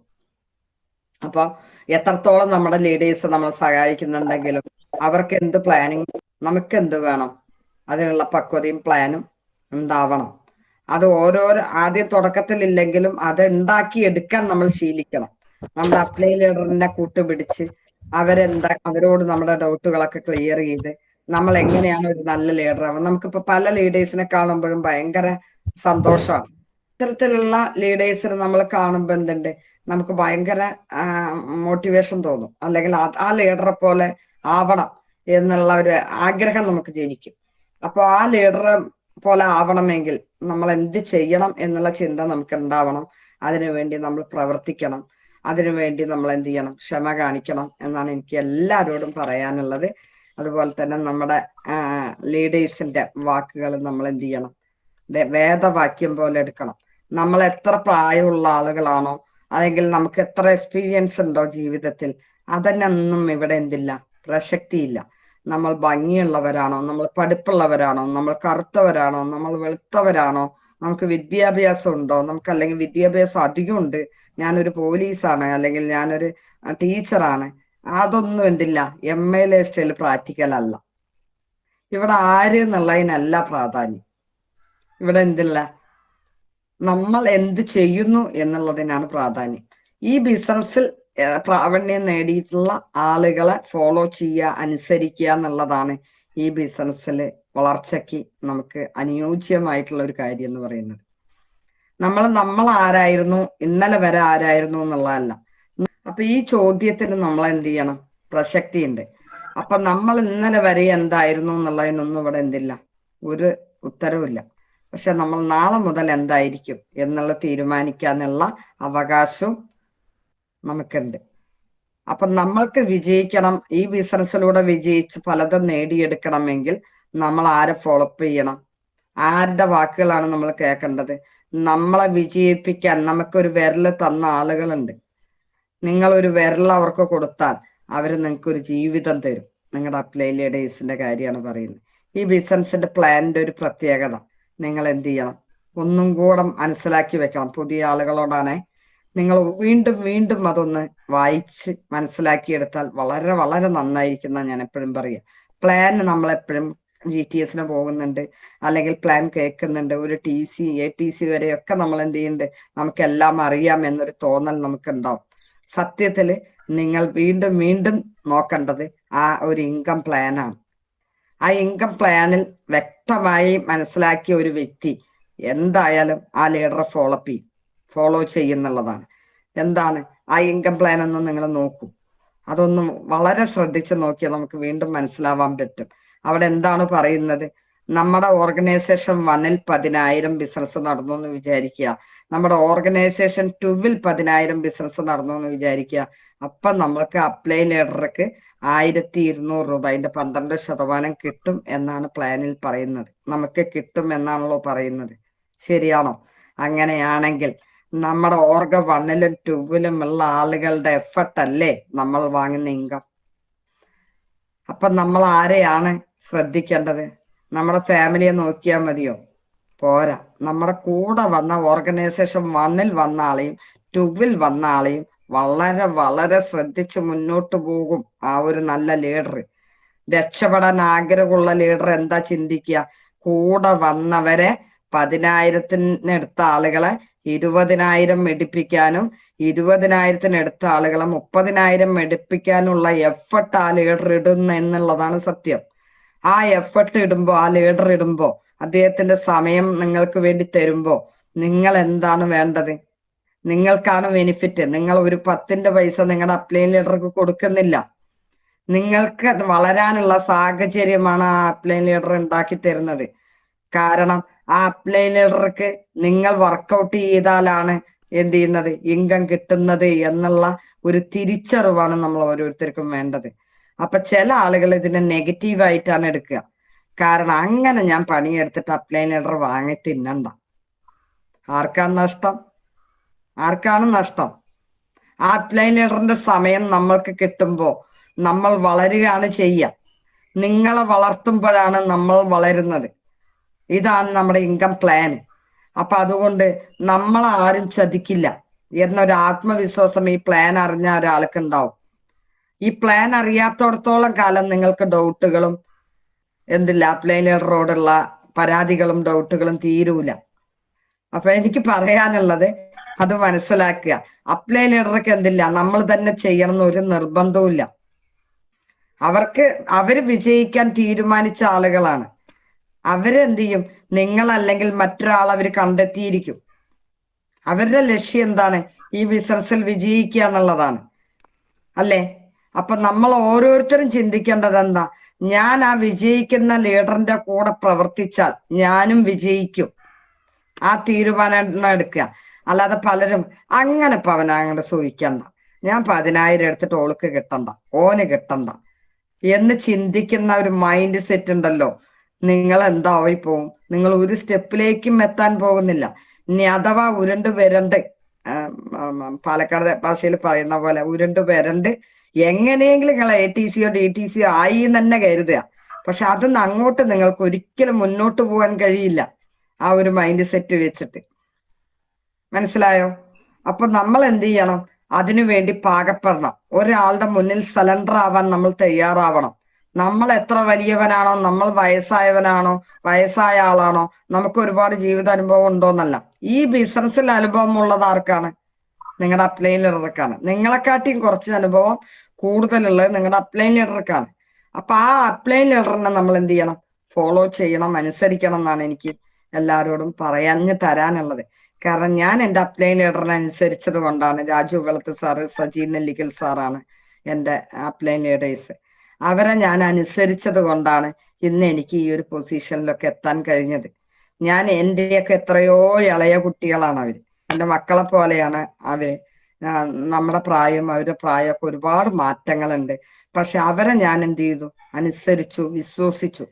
അപ്പൊ എത്രത്തോളം നമ്മുടെ ലീഡേഴ്സ് നമ്മൾ സഹായിക്കുന്നുണ്ടെങ്കിലും അവർക്ക് എന്ത് പ്ലാനിങ്, നമുക്ക് എന്ത് വേണം? അതിനുള്ള പക്വതയും പ്ലാനും ഉണ്ടാവണം. അത് ഓരോരോ ആദ്യം തുടക്കത്തിൽ ഇല്ലെങ്കിലും അത് ഉണ്ടാക്കി എടുക്കാൻ നമ്മൾ ശീലിക്കണം. നമ്മുടെ അപ്ലൈ ലീഡറിനെ കൂട്ടുപിടിച്ച് അവരോട് നമ്മുടെ ഡൗട്ടുകളൊക്കെ ക്ലിയർ ചെയ്ത് നമ്മൾ എങ്ങനെയാണ് ഒരു നല്ല ലീഡർ ആവുക. നമുക്കിപ്പോ പല ലീഡേഴ്സിനെ കാണുമ്പോഴും ഭയങ്കര സന്തോഷമാണ്. ഇത്തരത്തിലുള്ള ലീഡേഴ്സിനെ നമ്മൾ കാണുമ്പോൾ എന്തുണ്ട്, നമുക്ക് ഭയങ്കര മോട്ടിവേഷൻ തോന്നും. അല്ലെങ്കിൽ ആ ലീഡറെ പോലെ ആവണം എന്നുള്ള ഒരു ആഗ്രഹം നമുക്ക് ജനിക്കും. അപ്പൊ ആ ലീഡറെ പോലെ ആവണമെങ്കിൽ നമ്മൾ എന്ത് ചെയ്യണം എന്നുള്ള ചിന്ത നമുക്ക് ഉണ്ടാവണം. അതിനുവേണ്ടി നമ്മൾ പ്രവർത്തിക്കണം. അതിനുവേണ്ടി നമ്മൾ എന്ത് ചെയ്യണം? ക്ഷമ കാണിക്കണം എന്നാണ് എനിക്ക് എല്ലാവരോടും പറയാനുള്ളത്. അതുപോലെ തന്നെ നമ്മുടെ ലീഡേഴ്സിന്റെ വാക്കുകൾ നമ്മൾ എന്ത് ചെയ്യണം? വേദവാക്യം പോലെ എടുക്കണം. നമ്മൾ എത്ര പ്രായമുള്ള ആളുകളാണോ അല്ലെങ്കിൽ നമുക്ക് എത്ര എക്സ്പീരിയൻസ് ഉണ്ടോ ജീവിതത്തിൽ, അതിനൊന്നും ഇവിടെ എന്തില്ല, പ്രസക്തിയില്ല. നമ്മൾ ഭംഗിയുള്ളവരാണോ, നമ്മൾ പഠിപ്പുള്ളവരാണോ, നമ്മൾ കറുത്തവരാണോ, നമ്മൾ വെളുത്തവരാണോ, നമുക്ക് വിദ്യാഭ്യാസം ഉണ്ടോ, നമുക്ക് അല്ലെങ്കിൽ വിദ്യാഭ്യാസം അധികം ഉണ്ട്, ഞാനൊരു പോലീസാണ് അല്ലെങ്കിൽ ഞാനൊരു ടീച്ചറാണ്, അതൊന്നും എന്തില്ല MLA സ്റ്റൈൽ പ്രാക്ടിക്കൽ അല്ല. ഇവിടെ ആര് എന്നുള്ളതിനല്ല പ്രാധാന്യം. ഇവിടെ എന്തില്ല, നമ്മൾ എന്ത് ചെയ്യുന്നു എന്നുള്ളതിനാണ് പ്രാധാന്യം. ഈ ബിസിനസ്സിൽ പ്രാവീണ്യം നേടിയിട്ടുള്ള ആളുകളെ ഫോളോ ചെയ്യുക, അനുസരിക്കുക എന്നുള്ളതാണ് ഈ ബിസിനസ്സിൽ വളർച്ചയ്ക്ക് നമുക്ക് അനുയോജ്യമായിട്ടുള്ള ഒരു കാര്യം എന്ന് പറയുന്നത്. നമ്മൾ ആരായിരുന്നു, ഇന്നലെ വരെ ആരായിരുന്നു എന്നുള്ളതല്ല. അപ്പൊ ഈ ചോദ്യത്തിന് നമ്മൾ എന്ത് ചെയ്യണം? പ്രസക്തി ഉണ്ട്. അപ്പൊ നമ്മൾ ഇന്നലെ വരെ എന്തായിരുന്നു എന്നുള്ളതിനൊന്നും ഇവിടെ എന്തില്ല, ഒരു ഉത്തരവില്ല. പക്ഷെ നമ്മൾ നാളെ മുതൽ എന്തായിരിക്കും എന്നുള്ള തീരുമാനിക്കാനുള്ള അവകാശവും നമുക്കുണ്ട്. അപ്പൊ നമ്മൾക്ക് വിജയിക്കണം, ഈ ബിസിനസ്സിലൂടെ വിജയിച്ച് പലതും നേടിയെടുക്കണമെങ്കിൽ നമ്മൾ ആരെ ഫോളോ ചെയ്യണം? ആരുടെ വാക്കുകളാണ് നമ്മൾ കേൾക്കേണ്ടത്? നമ്മളെ വിജയിപ്പിക്കാൻ നമുക്കൊരു വിരല് തന്ന ആളുകളുണ്ട്. നിങ്ങൾ ഒരു വിരൽ അവർക്ക് കൊടുത്താൽ അവർ നിങ്ങൾക്ക് ഒരു ജീവിതം തരും. നിങ്ങളുടെ അപ്ലൈ ഡേയ്സിന്റെ കാര്യമാണ് പറയുന്നത്. ഈ ബിസിനസിന്റെ പ്ലാനിന്റെ ഒരു പ്രത്യേകത നിങ്ങൾ എന്ത് ചെയ്യണം, ഒന്നും കൂടെ മനസ്സിലാക്കി വെക്കണം. പുതിയ ആളുകളോടാണ് നിങ്ങൾ വീണ്ടും വീണ്ടും അതൊന്ന് വായിച്ച് മനസ്സിലാക്കിയെടുത്താൽ വളരെ വളരെ നന്നായിരിക്കുന്ന ഞാൻ എപ്പോഴും പറയുക. പ്ലാൻ നമ്മളെപ്പോഴും GTS പോകുന്നുണ്ട്, അല്ലെങ്കിൽ പ്ലാൻ കേൾക്കുന്നുണ്ട്, ഒരു TC ATC വരെയൊക്കെ നമ്മൾ എന്ത് ചെയ്യുന്നുണ്ട്, നമുക്കെല്ലാം അറിയാം എന്നൊരു തോന്നൽ നമുക്കുണ്ടാവും. സത്യത്തില് നിങ്ങൾ വീണ്ടും വീണ്ടും നോക്കേണ്ടത് ആ ഒരു ഇൻകം പ്ലാനാണ്. ആ ഇൻകം പ്ലാനിൽ വ്യക്തമായി മനസ്സിലാക്കിയ ഒരു വ്യക്തി എന്തായാലും ആ ലീഡറെ ഫോളോ ചെയ്യുന്നുള്ളതാണ്. എന്താണ് ആ ഇൻകം പ്ലാൻ എന്ന് നിങ്ങൾ നോക്കൂ. അതൊന്നും വളരെ ശ്രദ്ധിച്ച് നോക്കിയാൽ നമുക്ക് വീണ്ടും മനസ്സിലാവാൻ പറ്റും. അവിടെ എന്താണ് പറയുന്നത്? നമ്മുടെ ഓർഗനൈസേഷൻ 1-ൽ 10,000 ബിസിനസ് നടന്നു എന്ന് വിചാരിക്കുക. നമ്മുടെ ഓർഗനൈസേഷൻ 2-ൽ 10,000 ബിസിനസ് നടന്നു എന്ന് വിചാരിക്കുക. അപ്പം നമ്മൾക്ക് അപ്ലൈ ലീഡർക്ക് 1,200 രൂപ, അതിന്റെ 12% കിട്ടും എന്നാണ് പ്ലാനിൽ പറയുന്നത്. നമുക്ക് കിട്ടും എന്നാണല്ലോ പറയുന്നത്. ശരിയാണോ? അങ്ങനെയാണെങ്കിൽ നമ്മുടെ ഓർഗ 1-ലും 2-ലും ഉള്ള ആളുകളുടെ എഫർട്ട് അല്ലേ നമ്മൾ വാങ്ങുന്ന ഇൻകം. അപ്പൊ നമ്മൾ ആരെയാണ് ശ്രദ്ധിക്കേണ്ടത്? നമ്മുടെ ഫാമിലിയെ നോക്കിയാൽ മതിയോ? പോരാ. നമ്മുടെ കൂടെ വന്ന ഓർഗനൈസേഷൻ 1-ൽ വന്ന ആളെയും 2-ൽ വന്ന ആളെയും വളരെ വളരെ ശ്രദ്ധിച്ച് മുന്നോട്ട് പോകും ആ ഒരു നല്ല ലീഡർ. രക്ഷപ്പെടാൻ ആഗ്രഹമുള്ള ലീഡർ എന്താ ചിന്തിക്കുക? കൂടെ വന്നവരെ 10,000-ത്തിന് എടുത്ത ആളുകളെ 20,000 എടുപ്പിക്കാനും 20,000-ത്തിന് എടുത്ത ആളുകളെ 30,000 എടുപ്പിക്കാനുള്ള എഫർട്ട് ആ ലീഡർ ഇടുന്നു എന്നുള്ളതാണ് സത്യം. ആ എഫർട്ട് ഇടുമ്പോ, ആ ലീഡർ ഇടുമ്പോ, അദ്ദേഹത്തിന്റെ സമയം നിങ്ങൾക്ക് വേണ്ടി തരുമ്പോ നിങ്ങൾ എന്താണ് വേണ്ടത്? നിങ്ങൾക്കാണ് ബെനിഫിറ്റ്. നിങ്ങൾ ഒരു 10-ന്റെ പൈസ നിങ്ങളുടെ അപ്ലൈ ലീഡർക്ക് കൊടുക്കുന്നില്ല. നിങ്ങൾക്ക് വളരാനുള്ള സാഹചര്യമാണ് ആ അപ്ലൈ ലീഡർ ഉണ്ടാക്കി തരുന്നത്. കാരണം ആ അപ്ലൈ ലീഡർക്ക് നിങ്ങൾ വർക്കൗട്ട് ചെയ്താലാണ് എന്ത് ചെയ്യുന്നത്, ഇൻകം കിട്ടുന്നത് എന്നുള്ള ഒരു തിരിച്ചറിവാണ് നമ്മൾ ഓരോരുത്തർക്കും വേണ്ടത്. അപ്പൊ ചില ആളുകൾ ഇതിനെ നെഗറ്റീവായിട്ടാണ് എടുക്കുക. കാരണം അങ്ങനെ ഞാൻ പണിയെടുത്തിട്ട് അപ്ലൈ ലീഡർ വാങ്ങി തിന്നണ്ട. ആർക്കാണ് നഷ്ടം? ആർക്കാണ് നഷ്ടം? ആ അപ്ലൈ ലീഡറിന്റെ സമയം നമ്മൾക്ക് കിട്ടുമ്പോ നമ്മൾ വളരുകയാണ് ചെയ്യുക. നിങ്ങളെ വളർത്തുമ്പോഴാണ് നമ്മൾ വളരുന്നത്. ഇതാണ് നമ്മുടെ ഇൻകം പ്ലാൻ. അപ്പൊ അതുകൊണ്ട് നമ്മളെ ആരും ചതിക്കില്ല എന്നൊരു ആത്മവിശ്വാസം ഈ പ്ലാൻ അറിഞ്ഞ ഒരാൾക്ക് ഉണ്ടാവും. ഈ പ്ലാൻ അറിയാത്തടത്തോളം കാലം നിങ്ങൾക്ക് ഡൗട്ടുകളും എന്തില്ല, അപ്ലൈ ലീഡറോടുള്ള പരാതികളും ഡൗട്ടുകളും തീരൂല. അപ്പൊ എനിക്ക് പറയാനുള്ളത് അത് മനസ്സിലാക്കുക. അപ്ലൈ ലീഡർക്ക് എന്തില്ല, നമ്മൾ തന്നെ ചെയ്യണം എന്ന് ഒരു നിർബന്ധവും ഇല്ല. അവര് വിജയിക്കാൻ തീരുമാനിച്ച ആളുകളാണ്. അവരെന്ത് ചെയ്യും? നിങ്ങളല്ലെങ്കിൽ മറ്റൊരാൾ അവർ കണ്ടെത്തിയിരിക്കും. അവരുടെ ലക്ഷ്യം എന്താണ്? ഈ ബിസിനസ്സിൽ വിജയിക്കുക എന്നുള്ളതാണ്, അല്ലേ? അപ്പൊ നമ്മൾ ഓരോരുത്തരും ചിന്തിക്കേണ്ടത് എന്താ? ഞാൻ ആ വിജയിക്കുന്ന ലീഡറിന്റെ കൂടെ പ്രവർത്തിച്ചാൽ ഞാനും വിജയിക്കും. ആ തീരുമാനം എടുക്കുക. അല്ലാതെ പലരും അങ്ങനെ അങ്ങോട്ട് സൂഹിക്കണ്ട, ഞാൻ 10,000 എടുത്തിട്ട് ഓൾക്ക് കിട്ടണ്ട, ഓന് കിട്ടണ്ട എന്ന് ചിന്തിക്കുന്ന ഒരു മൈൻഡ് സെറ്റ് ഉണ്ടല്ലോ, നിങ്ങൾ എന്തായി പോവും? നിങ്ങൾ ഒരു സ്റ്റെപ്പിലേക്കും എത്താൻ പോകുന്നില്ല. ഇനി അഥവാ ഉരുണ്ട് വരണ്ട്, പാലക്കാട് ഭാഷയിൽ പറയുന്ന പോലെ ഉരുണ്ട് വരണ്ട് എങ്ങനെയെങ്കിലും നിങ്ങൾ ATC DTC ആയി എന്ന് തന്നെ കരുതുക. പക്ഷെ അതൊന്നും അങ്ങോട്ട് നിങ്ങൾക്ക് ഒരിക്കലും മുന്നോട്ട് പോകാൻ കഴിയില്ല ആ ഒരു മൈൻഡ് സെറ്റ് വെച്ചിട്ട്. മനസ്സിലായോ? അപ്പൊ നമ്മൾ എന്ത് ചെയ്യണം? അതിനു വേണ്ടി പാകപ്പെടണം. ഒരാളുടെ മുന്നിൽ സലണ്ടർ ആവാൻ നമ്മൾ തയ്യാറാവണം. നമ്മൾ എത്ര വലിയവനാണോ, നമ്മൾ വയസ്സായവനാണോ, വയസ്സായ ആളാണോ, നമുക്ക് ഒരുപാട് ജീവിത അനുഭവം ഉണ്ടോന്നല്ല. ഈ ബിസിനസ്സിൽ അനുഭവം ഉള്ളത് ആർക്കാണ്? നിങ്ങളുടെ അപ്ലൈ ലീഡർക്കാണ്. നിങ്ങളെക്കാട്ടിയും കുറച്ച് അനുഭവം കൂടുതലുള്ളത് നിങ്ങളുടെ അപ്ലൈ ലീഡർക്കാണ്. അപ്പൊ ആ അപ്ലൈ ലീഡറിനെ നമ്മൾ എന്ത് ചെയ്യണം? ഫോളോ ചെയ്യണം, അനുസരിക്കണം എന്നാണ് എനിക്ക് എല്ലാവരോടും പറയാഞ്ഞ് തരാനുള്ളത്. കാരണം ഞാൻ എൻ്റെ അപ്ലൈ ലീഡറിനെ അനുസരിച്ചത് കൊണ്ടാണ്. രാജു വെളത്ത് സാറ്, സജി നെല്ലിക്കൽ സാറാണ് എൻ്റെ അപ്ലൈ ലീഡേഴ്സ്. അവരെ ഞാൻ അനുസരിച്ചത് കൊണ്ടാണ് ഇന്ന് എനിക്ക് ഈ ഒരു പൊസിഷനിലൊക്കെ എത്താൻ കഴിഞ്ഞത്. ഞാൻ എൻ്റെയൊക്കെ എത്രയോ ഇളയ കുട്ടികളാണ് അവര്, എൻ്റെ മക്കളെ പോലെയാണ് അവര്. നമ്മുടെ പ്രായം അവരുടെ പ്രായമൊക്കെ ഒരുപാട് മാറ്റങ്ങളുണ്ട്. പക്ഷെ അവരെ ഞാൻ എന്ത് ചെയ്തു? അനുസരിച്ചു, വിശ്വസിച്ചു.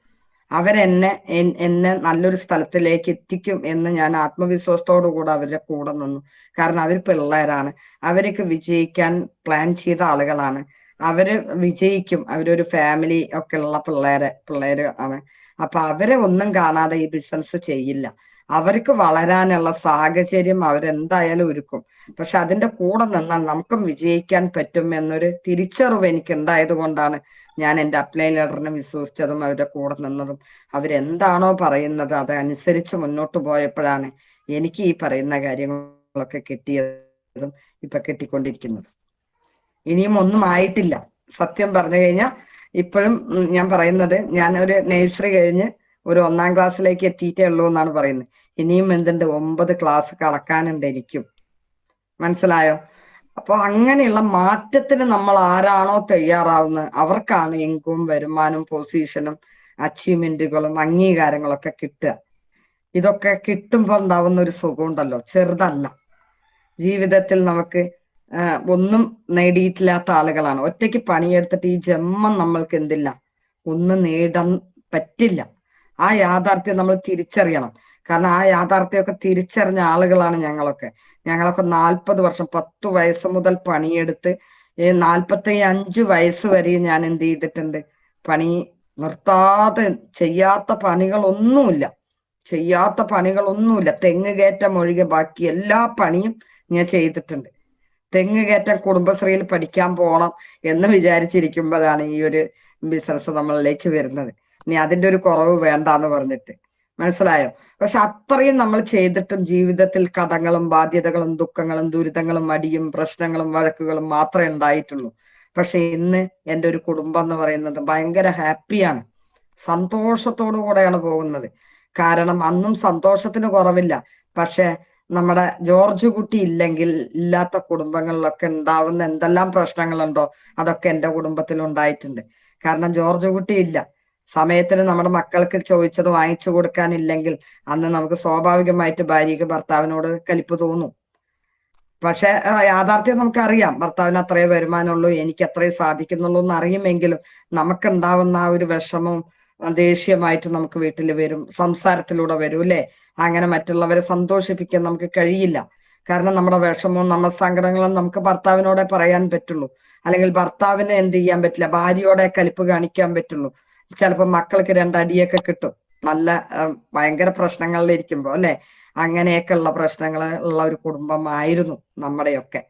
എന്നെ നല്ലൊരു സ്ഥലത്തിലേക്ക് എത്തിക്കും എന്ന് ഞാൻ ആത്മവിശ്വാസത്തോടു കൂടെ അവരുടെ കൂടെ നിന്നു. കാരണം അവർ പിള്ളേരാണ്, അവർക്ക് വിജയിക്കാൻ പ്ലാൻ ചെയ്ത ആളുകളാണ്, അവര് വിജയിക്കും, അവരൊരു ഫാമിലി ഒക്കെ ഉള്ള പിള്ളേര് ആണ്. അപ്പൊ അവരെ ഒന്നും കാണാതെ ഈ ബിസിനസ് ചെയ്യില്ല. അവർക്ക് വളരാനുള്ള സാഹചര്യം അവരെന്തായാലും ഒരുക്കും. പക്ഷെ അതിന്റെ കൂടെ നിന്നാൽ നമുക്കും വിജയിക്കാൻ പറ്റും എന്നൊരു തിരിച്ചറിവ് എനിക്ക് ഉണ്ടായത് കൊണ്ടാണ് ഞാൻ എൻ്റെ അപ്ലൈൻ ലീഡറിനെ വിശ്വസിച്ചതും അവരുടെ കൂടെ നിന്നതും. അവരെന്താണോ പറയുന്നത് അതനുസരിച്ച് മുന്നോട്ട് പോയപ്പോഴാണ് എനിക്ക് ഈ പറയുന്ന കാര്യങ്ങളൊക്കെ കിട്ടിയതും ഇപ്പൊ കിട്ടിക്കൊണ്ടിരിക്കുന്നത്. ഇനിയും ഒന്നും ആയിട്ടില്ല. സത്യം പറഞ്ഞു കഴിഞ്ഞാൽ ഇപ്പോഴും ഞാൻ പറയുന്നത്, ഞാൻ ഒരു നഴ്സറി കഴിഞ്ഞ് ഒരു 1ാം ക്ലാസ്സിലേക്ക് എത്തിയിട്ടേ ഉള്ളൂ എന്നാണ് പറയുന്നത്. ഇനിയും എന്തുണ്ട്, 9 ക്ലാസ് കടക്കാനുണ്ട് എനിക്കും. മനസ്സിലായോ? അപ്പൊ അങ്ങനെയുള്ള മാറ്റത്തിന് നമ്മൾ ആരാണോ തയ്യാറാവുന്നത് അവർക്കാണ് ഇൻകവും വരുമാനവും പൊസിഷനും അച്ചീവ്മെന്റുകളും അംഗീകാരങ്ങളൊക്കെ കിട്ടുക. ഇതൊക്കെ കിട്ടുമ്പോൾ ഉണ്ടാവുന്ന ഒരു സുഖമുണ്ടല്ലോ, ചെറുതല്ല. ജീവിതത്തിൽ നമുക്ക് ഒന്നും നേടിയിട്ടില്ലാത്ത ആളുകളാണ്. ഒറ്റയ്ക്ക് പണിയെടുത്തിട്ട് ഈ ജന്മം നമ്മൾക്ക് എന്തില്ല, ഒന്നും നേടാൻ പറ്റില്ല. ആ യാഥാർത്ഥ്യം നമ്മൾ തിരിച്ചറിയണം. കാരണം ആ യാഥാർത്ഥ്യമൊക്കെ തിരിച്ചറിഞ്ഞ ആളുകളാണ് ഞങ്ങളൊക്കെ. 40 വർഷം, 10 വയസ്സ് മുതൽ പണിയെടുത്ത് 45 വയസ്സ് വരെ ഞാൻ എന്ത് ചെയ്തിട്ടുണ്ട്, പണി നിർത്താതെ ചെയ്യാത്ത പണികളൊന്നുമില്ല. തെങ്ങ് കയറ്റം ഒഴികെ ബാക്കി എല്ലാ പണിയും ഞാൻ ചെയ്തിട്ടുണ്ട്. തെങ്ങ് കയറ്റം കുടുംബശ്രീയിൽ പഠിക്കാൻ പോകണം എന്ന് വിചാരിച്ചിരിക്കുമ്പോഴാണ് ഈ ഒരു ബിസിനസ് നമ്മളിലേക്ക് വരുന്നത്. ഇനി അതിന്റെ ഒരു കുറവ് വേണ്ടാന്ന് പറഞ്ഞിട്ട്, മനസ്സിലായോ? പക്ഷെ അത്രയും നമ്മൾ ചെയ്തിട്ടും ജീവിതത്തിൽ കടങ്ങളും ബാധ്യതകളും ദുഃഖങ്ങളും ദുരിതങ്ങളും മടിയും പ്രശ്നങ്ങളും വഴക്കുകളും മാത്രമേ ഉണ്ടായിട്ടുള്ളൂ. പക്ഷെ ഇന്ന് എൻ്റെ ഒരു കുടുംബം എന്ന് പറയുന്നത് ഭയങ്കര ഹാപ്പിയാണ്, സന്തോഷത്തോടു കൂടെയാണ് പോകുന്നത്. കാരണം അന്നും സന്തോഷത്തിന് കുറവില്ല. പക്ഷെ നമ്മുടെ ജോർജ് കുട്ടി ഇല്ലാത്ത കുടുംബങ്ങളിലൊക്കെ ഉണ്ടാവുന്ന എന്തെല്ലാം പ്രശ്നങ്ങളുണ്ടോ അതൊക്കെ എൻ്റെ കുടുംബത്തിൽ ഉണ്ടായിട്ടുണ്ട്. കാരണം ജോർജ് കുട്ടി ഇല്ല, സമയത്തിന് നമ്മുടെ മക്കൾക്ക് ചോദിച്ചത് വാങ്ങിച്ചു കൊടുക്കാനില്ലെങ്കിൽ അന്ന് നമുക്ക് സ്വാഭാവികമായിട്ട് ഭാര്യയ്ക്ക് ഭർത്താവിനോട് കലിപ്പ് തോന്നും. പക്ഷെ യാഥാർത്ഥ്യം നമുക്കറിയാം, ഭർത്താവിന് അത്രേ വരുമാനമുള്ളൂ, എനിക്ക് അത്രേ സാധിക്കുന്നുള്ളൂ എന്ന് അറിയുമെങ്കിലും നമുക്കുണ്ടാവുന്ന ആ ഒരു വിഷമവും ദേഷ്യമായിട്ട് നമുക്ക് വീട്ടിൽ വരും, സംസാരത്തിലൂടെ വരും അല്ലെ. അങ്ങനെ മറ്റുള്ളവരെ സന്തോഷിപ്പിക്കാൻ നമുക്ക് കഴിയില്ല. കാരണം നമ്മുടെ വിഷമവും നമ്മുടെ സങ്കടങ്ങളും നമുക്ക് ഭർത്താവിനോടെ പറയാൻ പറ്റുള്ളൂ. അല്ലെങ്കിൽ ഭർത്താവിന് എന്ത് ചെയ്യാൻ പറ്റില്ല, ഭാര്യയോടെ കലിപ്പ് കാണിക്കാൻ പറ്റുള്ളൂ. ചിലപ്പോൾ മക്കൾക്ക് 2 അടിയൊക്കെ കിട്ടും, നല്ല ഭയങ്കര പ്രശ്നങ്ങളിലിരിക്കുമ്പോ അല്ലെ. അങ്ങനെയൊക്കെ ഉള്ള പ്രശ്നങ്ങൾ ഉള്ള ഒരു കുടുംബമായിരുന്നു നമ്മുടെയൊക്കെ.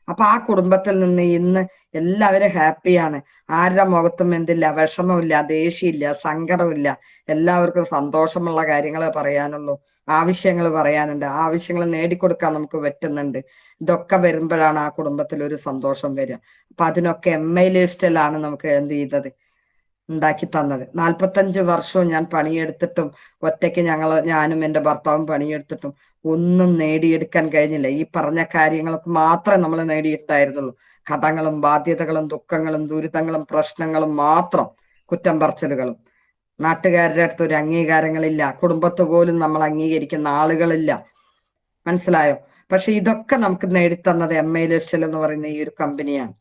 അപ്പൊ ആ കുടുംബത്തിൽ നിന്ന് ഇന്ന് എല്ലാവരും ഹാപ്പിയാണ്. ആരുടെ മുഖത്തും എന്തില്ല, വിഷമമില്ല, ദേഷ്യമില്ല, സങ്കടമില്ല. എല്ലാവർക്കും സന്തോഷമുള്ള കാര്യങ്ങൾ പറയാനുള്ളൂ, ആവശ്യങ്ങൾ പറയാനുണ്ട്, ആവശ്യങ്ങൾ നേടിക്കൊടുക്കാൻ നമുക്ക് പറ്റുന്നുണ്ട്. ഇതൊക്കെ വരുമ്പോഴാണ് ആ കുടുംബത്തിൽ ഒരു സന്തോഷം വരിക. അപ്പൊ അതിനൊക്കെ MI ലിസ്റ്റിലാണ് നമുക്ക് എന്ത് ചെയ്തത്, ഉണ്ടാക്കി തന്നത്. 45 വർഷവും ഞാൻ പണിയെടുത്തിട്ടും ഒറ്റയ്ക്ക് ഞാനും എൻ്റെ ഭർത്താവും പണിയെടുത്തിട്ടും ഒന്നും നേടിയെടുക്കാൻ കഴിഞ്ഞില്ല. ഈ പറഞ്ഞ കാര്യങ്ങൾക്ക് മാത്രമേ നമ്മൾ നേടിയിട്ടുണ്ടായിരുന്നുള്ളൂ. കടങ്ങളും ബാധ്യതകളും ദുഃഖങ്ങളും ദുരിതങ്ങളും പ്രശ്നങ്ങളും മാത്രം, കുറ്റം പറച്ചിലുകളും. നാട്ടുകാരുടെ അടുത്ത് ഒരു അംഗീകാരങ്ങളില്ല, കുടുംബത്ത് പോലും നമ്മൾ അംഗീകരിക്കുന്ന ആളുകളില്ല. മനസ്സിലായോ? പക്ഷെ ഇതൊക്കെ നമുക്ക് നേടിത്തന്നത് MI ലിസ്റ്റിൽ എന്ന് പറയുന്ന ഈ ഒരു കമ്പനിയാണ്.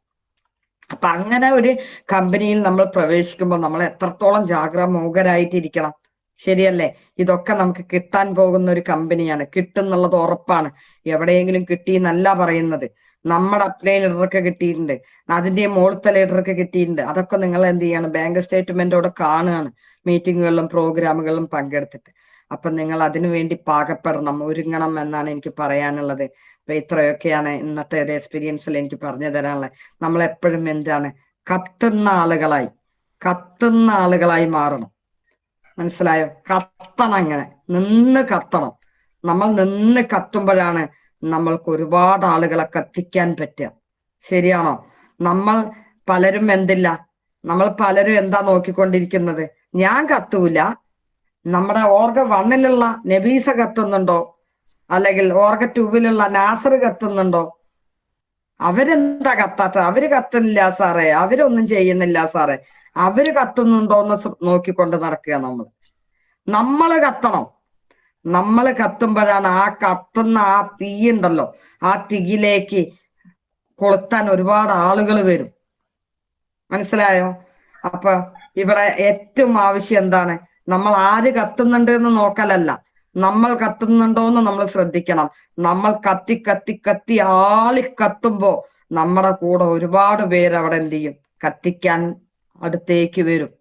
അപ്പൊ അങ്ങനെ ഒരു കമ്പനിയിൽ നമ്മൾ പ്രവേശിക്കുമ്പോൾ നമ്മൾ എത്രത്തോളം ജാഗ്രതമൂകരായിട്ടിരിക്കണം, ശരിയല്ലേ? ഇതൊക്കെ നമുക്ക് കിട്ടാൻ പോകുന്ന ഒരു കമ്പനിയാണ്, കിട്ടുന്നുള്ളത് ഉറപ്പാണ്. എവിടെയെങ്കിലും കിട്ടിയെന്നല്ല പറയുന്നത്, നമ്മുടെ അപ്ലൈ ലീഡർക്ക് കിട്ടിയിട്ടുണ്ട്, അതിന്റെ മുകളിലത്തെ ലീഡർക്ക് കിട്ടിയിട്ടുണ്ട്. അതൊക്കെ നിങ്ങൾ എന്ത് ചെയ്യണം, ബാങ്ക് സ്റ്റേറ്റ്മെന്റോടെ കാണുകയാണ്, മീറ്റിങ്ങുകളിലും പ്രോഗ്രാമുകളിലും പങ്കെടുത്തിട്ട്. അപ്പൊ നിങ്ങൾ അതിനു വേണ്ടി പാകപ്പെടണം, ഒരുങ്ങണം എന്നാണ് എനിക്ക് പറയാനുള്ളത്. അപ്പൊ ഇത്രയൊക്കെയാണ് ഇന്നത്തെ ഒരു എക്സ്പീരിയൻസിൽ എനിക്ക് പറഞ്ഞു തരാനുള്ളത്. നമ്മൾ എപ്പോഴും എന്താണ്, കത്തുന്ന ആളുകളായി മാറണം. മനസ്സിലായോ? കത്തണം, അങ്ങനെ നിന്ന് കത്തണം. നമ്മൾ നിന്ന് കത്തുമ്പോഴാണ് നമ്മൾക്ക് ഒരുപാട് ആളുകളെ കത്തിക്കാൻ പറ്റുക. ശരിയാണോ? നമ്മൾ പലരും എന്താ നോക്കിക്കൊണ്ടിരിക്കുന്നത്, ഞാൻ കത്തൂല, നമ്മുടെ ഓർഗ 1ലുള്ള നബീസ കത്തുന്നുണ്ടോ, അല്ലെങ്കിൽ ഓർഗ 2വിലുള്ള നാസർ കത്തുന്നുണ്ടോ? അവരെന്താ കത്താത്ത? അവര് കത്തുന്നില്ല സാറേ, അവരൊന്നും ചെയ്യുന്നില്ല സാറേ. അവര് കത്തുന്നുണ്ടോന്ന് നോക്കിക്കൊണ്ട് നടക്കുക. നമ്മള് കത്തണം. നമ്മൾ കത്തുമ്പോഴാണ് ആ കത്തുന്ന ആ തീയുണ്ടല്ലോ, ആ തീയിലേക്ക് കൊളുത്താൻ ഒരുപാട് ആളുകൾ വരും. മനസ്സിലായോ? അപ്പൊ ഇവിടെ ഏറ്റവും ആവശ്യം എന്താണ്, നമ്മൾ ആര് കത്തുന്നുണ്ട് എന്ന് നോക്കലല്ല, നമ്മൾ കത്തുന്നുണ്ടോ എന്ന് നമ്മൾ ശ്രദ്ധിക്കണം. നമ്മൾ കത്തി കത്തി കത്തി ആളി കത്തുമ്പോ നമ്മുടെ കൂടെ ഒരുപാട് പേര് അവിടെ എന്ത് ചെയ്യും, കത്തിക്കാൻ അടുത്തേക്ക് വരും.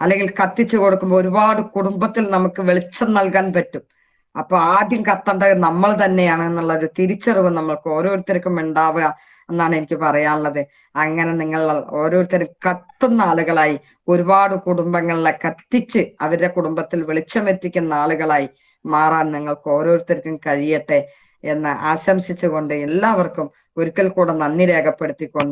അല്ലെങ്കിൽ കത്തിച്ചു കൊടുക്കുമ്പോൾ ഒരുപാട് കുടുംബത്തിൽ നമുക്ക് വെളിച്ചം നൽകാൻ പറ്റും. അപ്പൊ ആദ്യം കത്തേണ്ടത് നമ്മൾ തന്നെയാണ് എന്നുള്ള ഒരു തിരിച്ചറിവ് നമ്മൾക്ക് ഓരോരുത്തർക്കും ഉണ്ടാവുക എന്നാണ് എനിക്ക് പറയാനുള്ളത്. അങ്ങനെ നിങ്ങൾ ഓരോരുത്തരും കത്തുന്ന ആളുകളായി, ഒരുപാട് കുടുംബങ്ങളിലെ കത്തിച്ച് അവരുടെ കുടുംബത്തിൽ വെളിച്ചമെത്തിക്കുന്ന ആളുകളായി മാറാൻ നിങ്ങൾക്ക് ഓരോരുത്തർക്കും കഴിയട്ടെ എന്ന് ആശംസിച്ചുകൊണ്ട് എല്ലാവർക്കും ഒരിക്കൽ കൂടെ നന്ദി രേഖപ്പെടുത്തിക്കൊണ്ട്